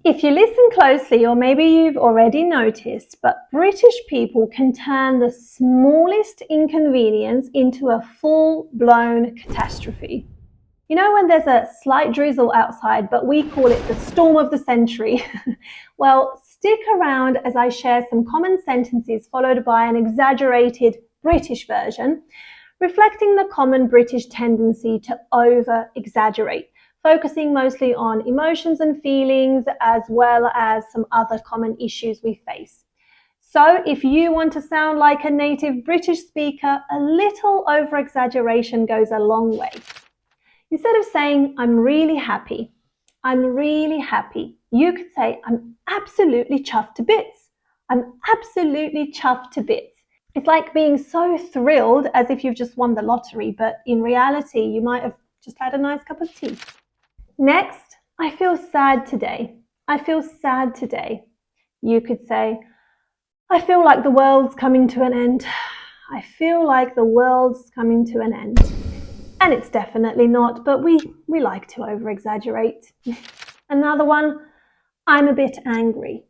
If you listen closely, or maybe you've already noticed, but British people can turn the smallest inconvenience into a full-blown catastrophe. You know when there's a slight drizzle outside, but we call it the storm of the century? Well, stick around as I share some common sentences followed by an exaggerated British version, reflecting the common British tendency to over-exaggerate, focusing mostly on emotions and feelings as well as some other common issues we face. So if you want to sound like a native British speaker, a little over-exaggeration goes a long way. Instead of saying, I'm really happy, you could say, I'm absolutely chuffed to bits. I'm absolutely chuffed to bits. It's like being so thrilled as if you've just won the lottery, but in reality, you might have just had a nice cup of tea. Next, I feel sad today. I feel sad today. You could say, I feel like the world's coming to an end. I feel like the world's coming to an end. And it's definitely not, but we like to over-exaggerate. Another one, I'm a bit angry.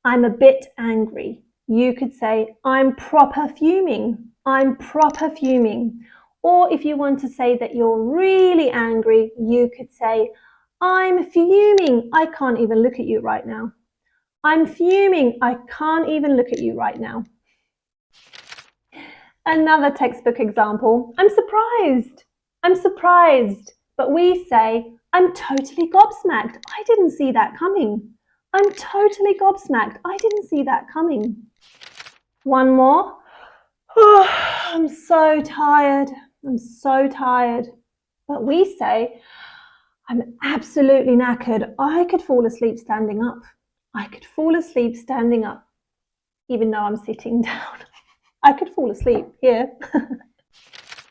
I'm a bit angry. You could say, I'm proper fuming. I'm proper fuming. Or if you want to say that you're really angry, you could say, I'm fuming. I can't even look at you right now. I'm fuming. I can't even look at you right now. Another textbook example, I'm surprised. I'm surprised. But we say, I'm totally gobsmacked. I didn't see that coming. I'm totally gobsmacked. I didn't see that coming. One more. Oh, I'm so tired. I'm so tired. But we say, I'm absolutely knackered. I could fall asleep standing up. I could fall asleep standing up, even though I'm sitting down. I could fall asleep here.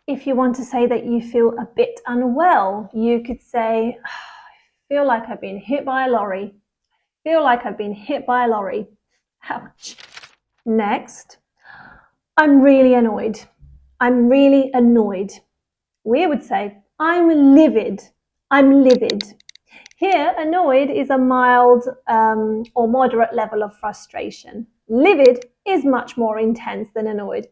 If you want to say that you feel a bit unwell, you could say, I feel like I've been hit by a lorry. I feel like I've been hit by a lorry. Ouch. Next, I'm really annoyed. I'm really annoyed. We would say, I'm livid. I'm livid. Here, annoyed is a mild or moderate level of frustration. Livid is much more intense than annoyed.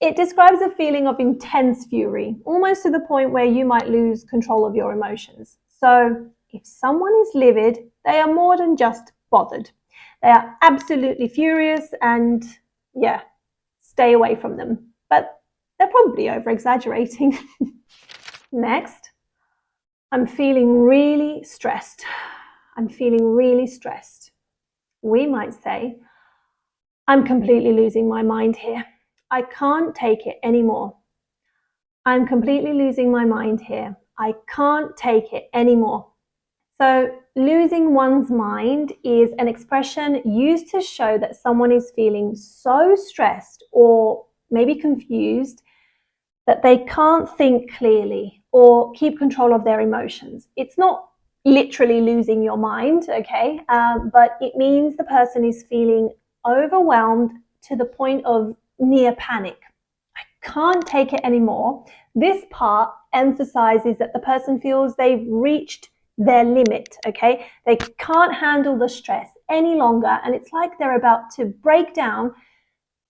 It describes a feeling of intense fury, almost to the point where you might lose control of your emotions. So if someone is livid, they are more than just bothered. They are absolutely furious and, yeah, stay away from them. But they're probably over-exaggerating. Next, I'm feeling really stressed. I'm feeling really stressed. We might say, I'm completely losing my mind here. I can't take it anymore. I'm completely losing my mind here. I can't take it anymore. So losing one's mind is an expression used to show that someone is feeling so stressed or maybe confused that they can't think clearly or keep control of their emotions. It's not literally losing your mind, okay? But it means the person is feeling overwhelmed to the point of near panic. I can't take it anymore. This part emphasizes that the person feels they've reached their limit, okay? They can't handle the stress any longer, and it's like they're about to break down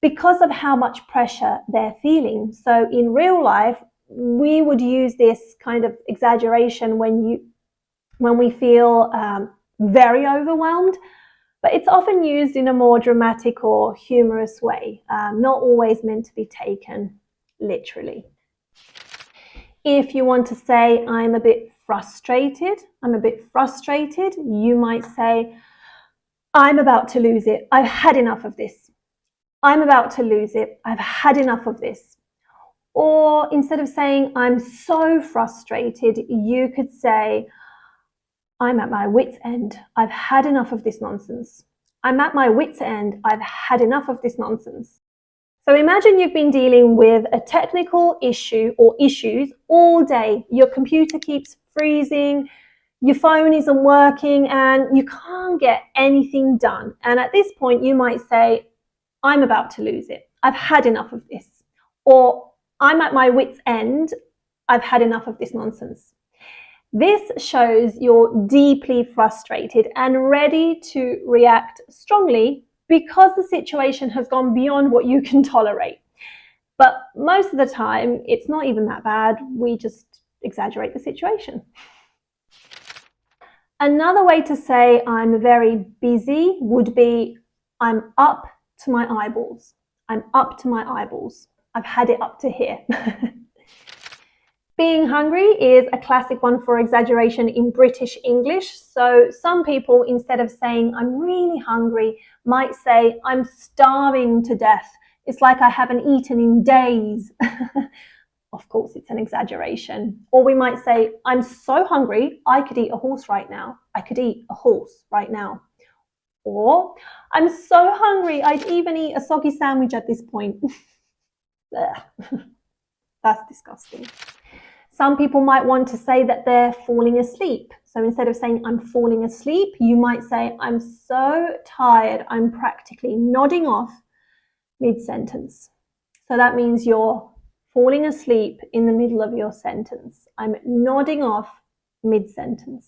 because of how much pressure they're feeling. So in real life, we would use this kind of exaggeration when we feel very overwhelmed, but it's often used in a more dramatic or humorous way, not always meant to be taken literally. If you want to say, I'm a bit frustrated, you might say, I'm about to lose it. I've had enough of this. I'm about to lose it. I've had enough of this. Or instead of saying, I'm so frustrated, you could say, I'm at my wit's end. I've had enough of this nonsense. I'm at my wit's end. I've had enough of this nonsense. So imagine you've been dealing with a technical issue or issues all day. Your computer keeps freezing, your phone isn't working, and you can't get anything done. And at this point, you might say, I'm about to lose it. I've had enough of this. Or I'm at my wit's end. I've had enough of this nonsense. This shows you're deeply frustrated and ready to react strongly because the situation has gone beyond what you can tolerate. But most of the time, it's not even that bad. We just exaggerate the situation. Another way to say I'm very busy would be I'm up to my eyeballs. I'm up to my eyeballs. I've had it up to here. Being hungry is a classic one for exaggeration in British English. So some people, instead of saying I'm really hungry, might say I'm starving to death. It's like I haven't eaten in days. Of course, it's an exaggeration. Or we might say, I'm so hungry, I could eat a horse right now. I could eat a horse right now. Or, I'm so hungry, I'd even eat a soggy sandwich at this point. That's disgusting. Some people might want to say that they're falling asleep. So instead of saying I'm falling asleep, you might say I'm so tired, I'm practically nodding off mid-sentence. So that means you're falling asleep in the middle of your sentence. I'm nodding off mid-sentence.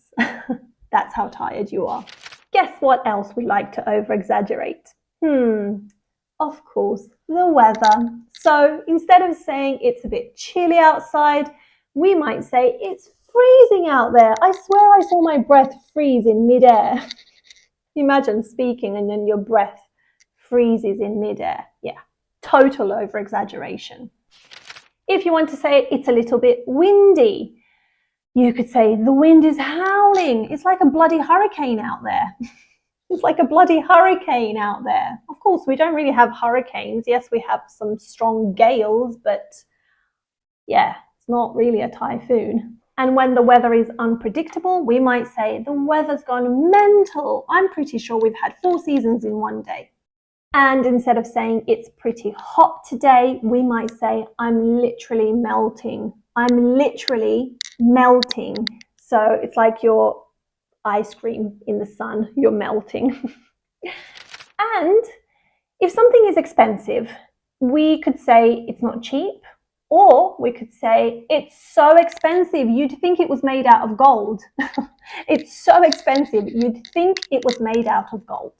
That's how tired you are. Guess what else we like to over-exaggerate? Of course, the weather. So instead of saying it's a bit chilly outside, we might say it's freezing out there. I swear I saw my breath freeze in midair. Imagine speaking and then your breath freezes in midair. Yeah, total over-exaggeration. If you want to say it's a little bit windy, you could say the wind is howling. It's like a bloody hurricane out there. It's like a bloody hurricane out there. Of course, we don't really have hurricanes. Yes, we have some strong gales, but yeah, it's not really a typhoon. And when the weather is unpredictable, we might say the weather's gone mental. I'm pretty sure we've had 4 seasons in one day. And instead of saying it's pretty hot today, we might say I'm literally melting. I'm literally melting. So it's like your ice cream in the sun, you're melting. And if something is expensive, we could say it's not cheap, or we could say it's so expensive you'd think it was made out of gold. It's so expensive you'd think it was made out of gold.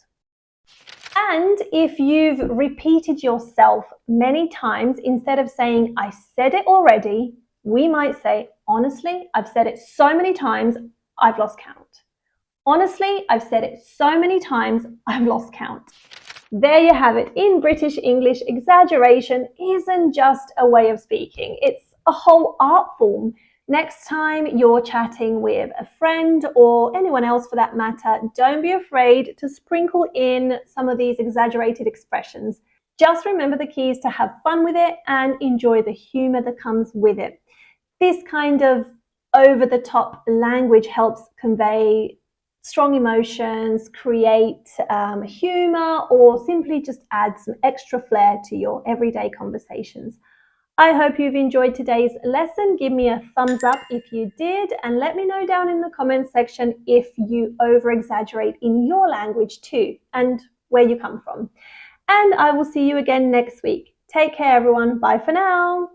And if you've repeated yourself many times, instead of saying, I said it already, we might say, honestly, I've said it so many times, I've lost count. Honestly, I've said it so many times, I've lost count. There you have it. In British English, exaggeration isn't just a way of speaking. It's a whole art form. Next time you're chatting with a friend or anyone else for that matter, don't be afraid to sprinkle in some of these exaggerated expressions. Just remember the key is to have fun with it and enjoy the humor that comes with it. This kind of over-the-top language helps convey strong emotions, create humor, or simply just add some extra flair to your everyday conversations. I hope you've enjoyed today's lesson. Give me a thumbs up if you did, and let me know down in the comments section if you over-exaggerate in your language too, and where you come from. And I will see you again next week. Take care, everyone. Bye for now.